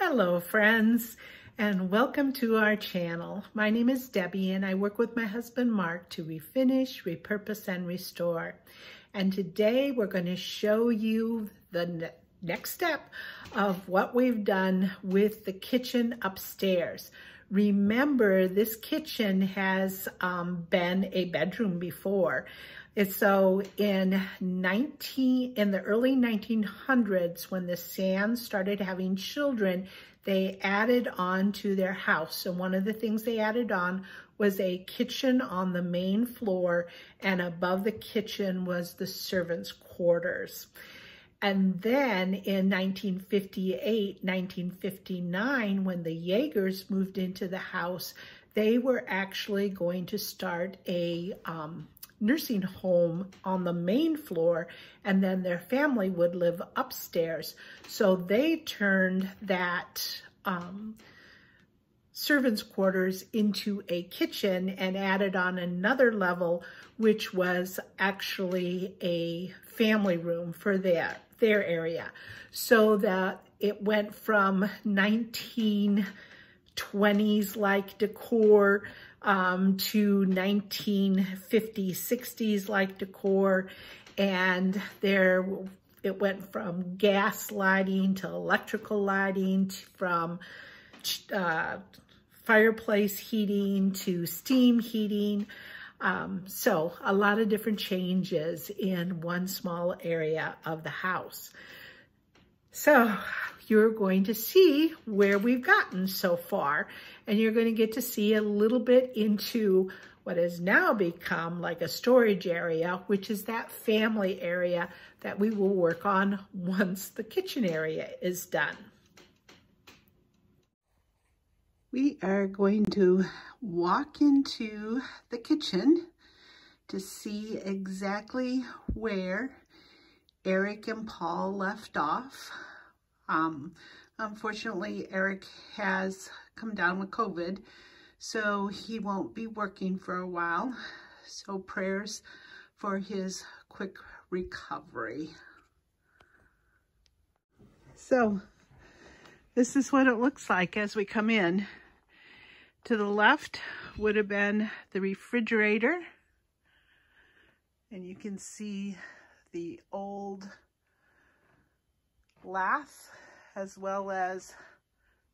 Hello friends, and welcome to our channel. My name is Debbie and I work with my husband Mark to refinish, repurpose, and restore. And today we're going to show you the next step of what we've done with the kitchen upstairs. Remember, this kitchen has been a bedroom before. So in the early 1900s, when the Sands started having children, they added on to their house. And one of the things they added on was a kitchen on the main floor, and above the kitchen was the servants' quarters. And then in 1958, 1959, when the Yeagers moved into the house, they were actually going to start a nursing home on the main floor, and then their family would live upstairs. So they turned that servants' quarters into a kitchen and added on another level, which was actually a family room for their area. So that it went from 1920s like decor to 1950s, 60s like decor, and it went from gas lighting to electrical lighting, from fireplace heating to steam heating. So a lot of different changes in one small area of the house. So you're going to see where we've gotten so far, and you're going to get to see a little bit into what has now become like a storage area, which is that family area that we will work on once the kitchen area is done. We are going to walk into the kitchen to see exactly where Eric and Paul left off. Unfortunately, Eric has come down with COVID, so he won't be working for a while. So prayers for his quick recovery. So this is what it looks like as we come in. To the left would have been the refrigerator, and you can see the old lath as well as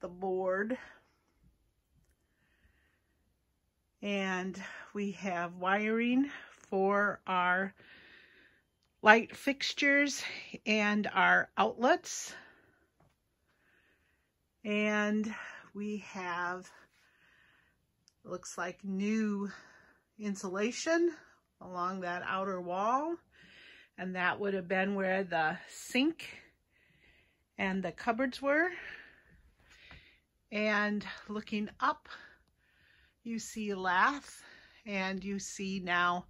the board. And we have wiring for our light fixtures and our outlets. And we have, looks like, new insulation along that outer wall. And that would have been where the sink and the cupboards were. And looking up, you see lath, and you see now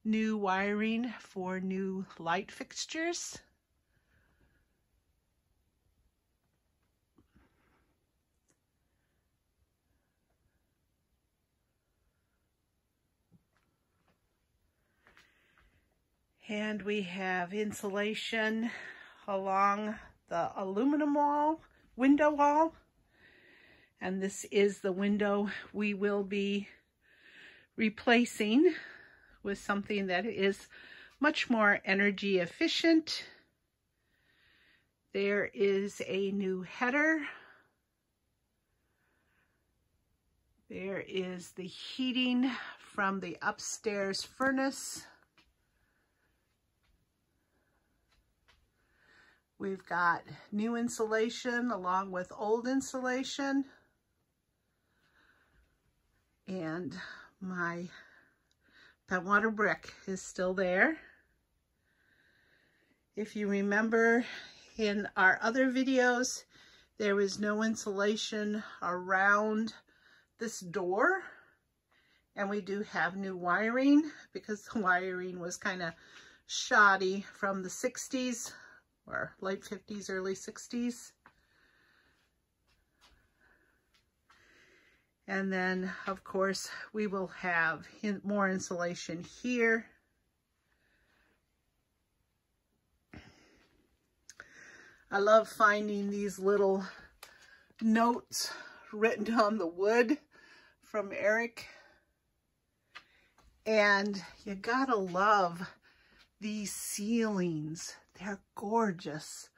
new wiring for new light fixtures. And we have insulation along the aluminum wall, window wall. And this is the window we will be replacing with something that is much more energy efficient. There is a new header. There is the heating from the upstairs furnace. We've got new insulation along with old insulation. And my water brick is still there. If you remember, in our other videos, there was no insulation around this door. And we do have new wiring because the wiring was kind of shoddy from the 60s. Or late 50s, early 60s. And then, of course, we will have more insulation here. I love finding these little notes written on the wood from Eric. And you gotta love these ceilings. They're gorgeous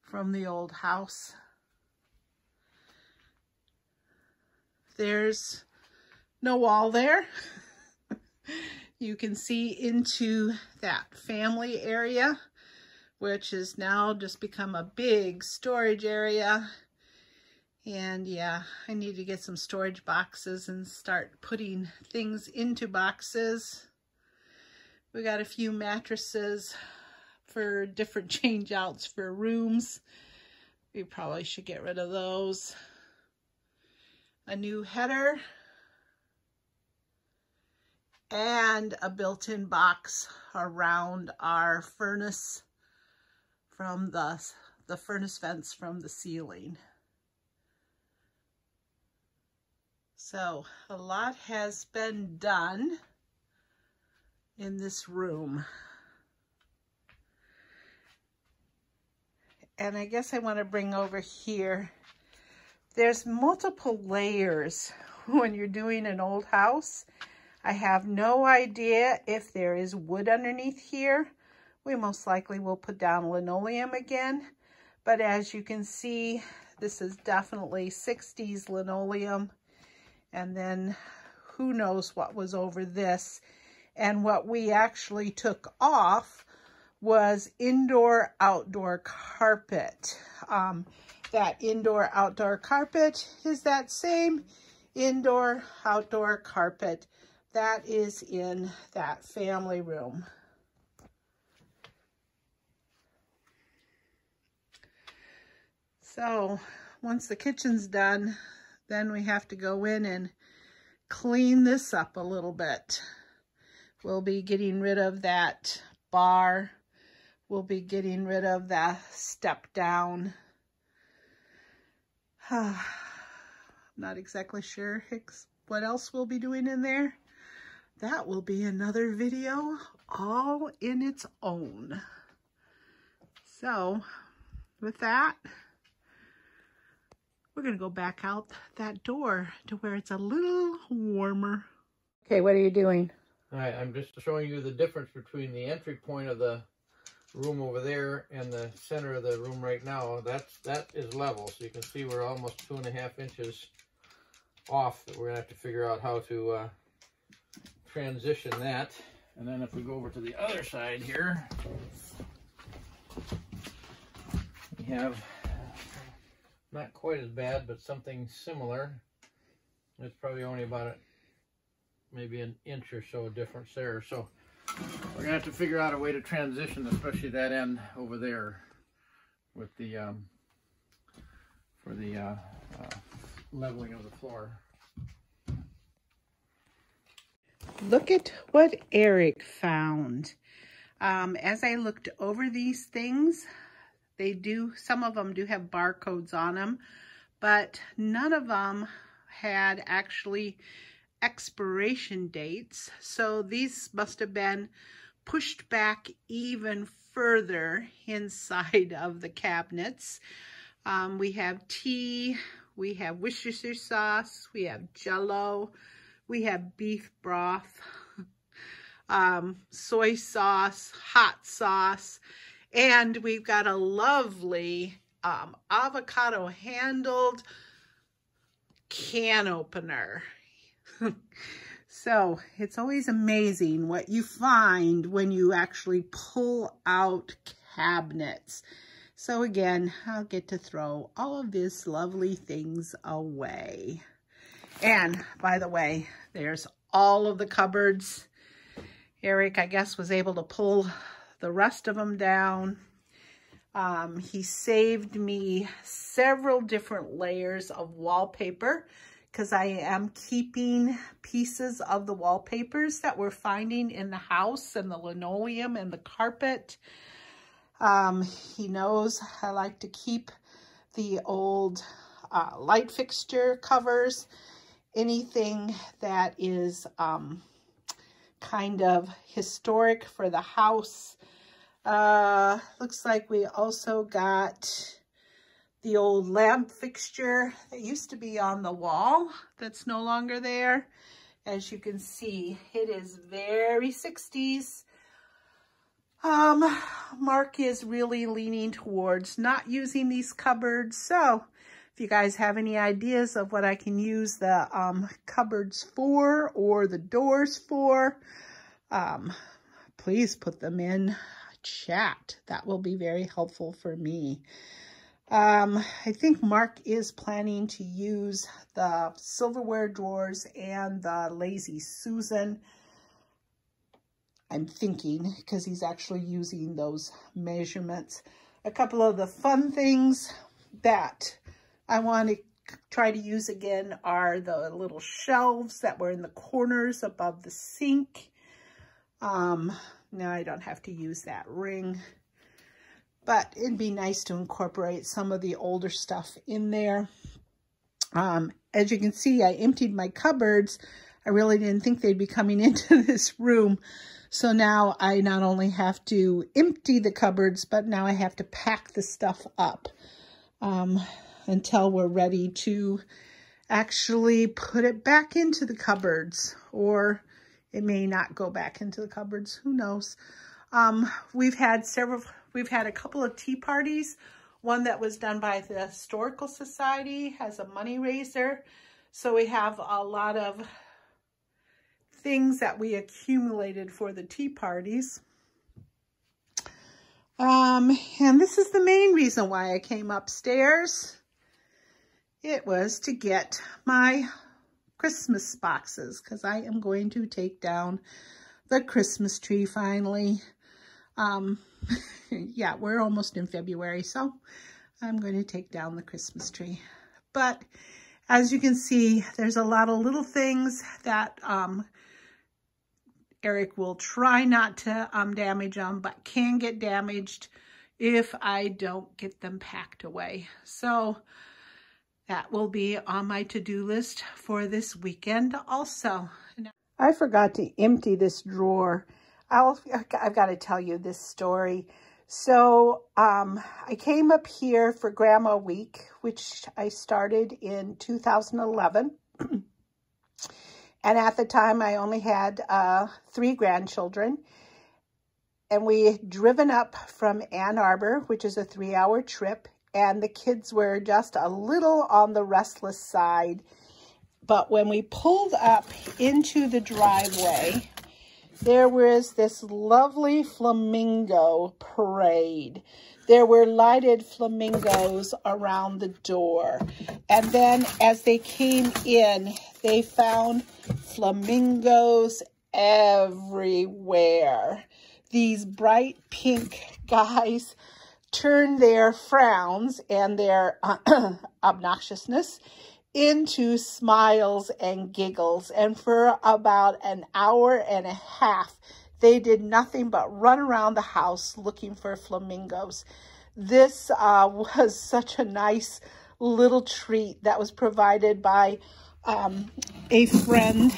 from the old house. There's no wall there. You can see into that family area, which has now just become a big storage area. And yeah, I need to get some storage boxes and start putting things into boxes. We got a few mattresses for different change outs for rooms. We probably should get rid of those. A new header. And a built-in box around our furnace from the furnace vents from the ceiling. So a lot has been done in this room. And I guess I want to bring over here, there's multiple layers when you're doing an old house. I have no idea if there is wood underneath here. We most likely will put down linoleum again. But as you can see, this is definitely 60s linoleum. And then who knows what was over this. And what we actually took off was indoor-outdoor carpet. That indoor-outdoor carpet is that same indoor-outdoor carpet that is in that family room. So once the kitchen's done, then we have to go in and clean this up a little bit. We'll be getting rid of that bar. We'll be getting rid of the step down. Not exactly sure what else we'll be doing in there. That will be another video all in its own. So with that, we're going to go back out that door to where it's a little warmer. Okay, what are you doing? All right, I'm just showing you the difference between the entry point of the room over there and the center of the room right now. That is level, so you can see we're almost 2.5 inches off. That we're gonna have to figure out how to transition that. And then if we go over to the other side here, we have not quite as bad, but something similar. It's probably only about maybe an inch or so difference there. So we're gonna have to figure out a way to transition, especially that end over there, with the for the leveling of the floor. Look at what Eric found. As I looked over these things, some of them do have barcodes on them, but none of them had actually expiration dates. So these must have been pushed back even further inside of the cabinets. We have tea, we have Worcestershire sauce, we have Jell-O, we have beef broth, soy sauce, hot sauce, and we've got a lovely avocado handled can opener. So it's always amazing what you find when you actually pull out cabinets. So again, I'll get to throw all of these lovely things away. And by the way, there's all of the cupboards. Eric, I guess, was able to pull the rest of them down. He saved me several different layers of wallpaper because I am keeping pieces of the wallpapers that we're finding in the house and the linoleum and the carpet. He knows I like to keep the old light fixture covers, anything that is kind of historic for the house. Looks like we also got the old lamp fixture that used to be on the wall that's no longer there. As you can see, it is very 60s. Mark is really leaning towards not using these cupboards. So if you guys have any ideas of what I can use the cupboards for or the doors for, please put them in chat. That will be very helpful for me. I think Mark is planning to use the silverware drawers and the Lazy Susan. I'm thinking, because he's actually using those measurements. A couple of the fun things that I want to try to use again are the little shelves that were in the corners above the sink. Now I don't have to use that ring, but it'd be nice to incorporate some of the older stuff in there. As you can see, I emptied my cupboards. I really didn't think they'd be coming into this room. So now I not only have to empty the cupboards, but now I have to pack the stuff up until we're ready to actually put it back into the cupboards, or it may not go back into the cupboards. Who knows? We've had a couple of tea parties. One that was done by the Historical Society has a money raiser. So we have a lot of things that we accumulated for the tea parties. And this is the main reason why I came upstairs. It was to get my Christmas boxes, because I am going to take down the Christmas tree finally. Yeah, we're almost in February, so I'm going to take down the Christmas tree. But as you can see, there's a lot of little things that Eric will try not to damage them, but can get damaged if I don't get them packed away. So that will be on my to-do list for this weekend also. I forgot to empty this drawer. I've got to tell you this story. So I came up here for Grandma Week, which I started in 2011. And at the time, I only had 3 grandchildren. And we had driven up from Ann Arbor, which is a 3-hour trip. And the kids were just a little on the restless side. But when we pulled up into the driveway, there was this lovely flamingo parade. There were lighted flamingos around the door. And then as they came in, they found flamingos everywhere. These bright pink guys turned their frowns and their obnoxiousness into smiles and giggles. And for about an hour and a half, they did nothing but run around the house looking for flamingos. This was such a nice little treat that was provided by a friend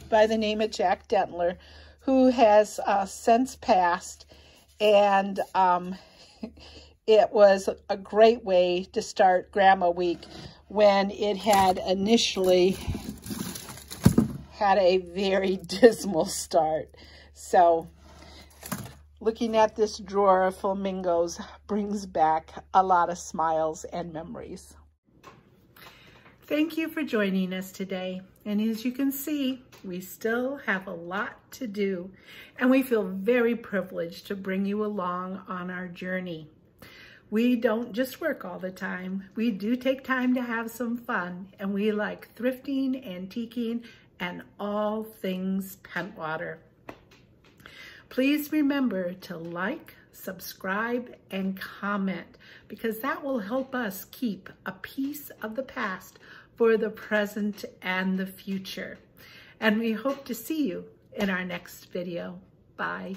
by the name of Jack Dentler, who has since passed. And it was a great way to start Grandma Week when it had initially had a very dismal start. So looking at this drawer of flamingos brings back a lot of smiles and memories. Thank you for joining us today. And as you can see, we still have a lot to do, and we feel very privileged to bring you along on our journey. We don't just work all the time. We do take time to have some fun, and we like thrifting, antiquing, and all things Pentwater. Please remember to like, subscribe, and comment, because that will help us keep a piece of the past for the present and the future. And we hope to see you in our next video. Bye.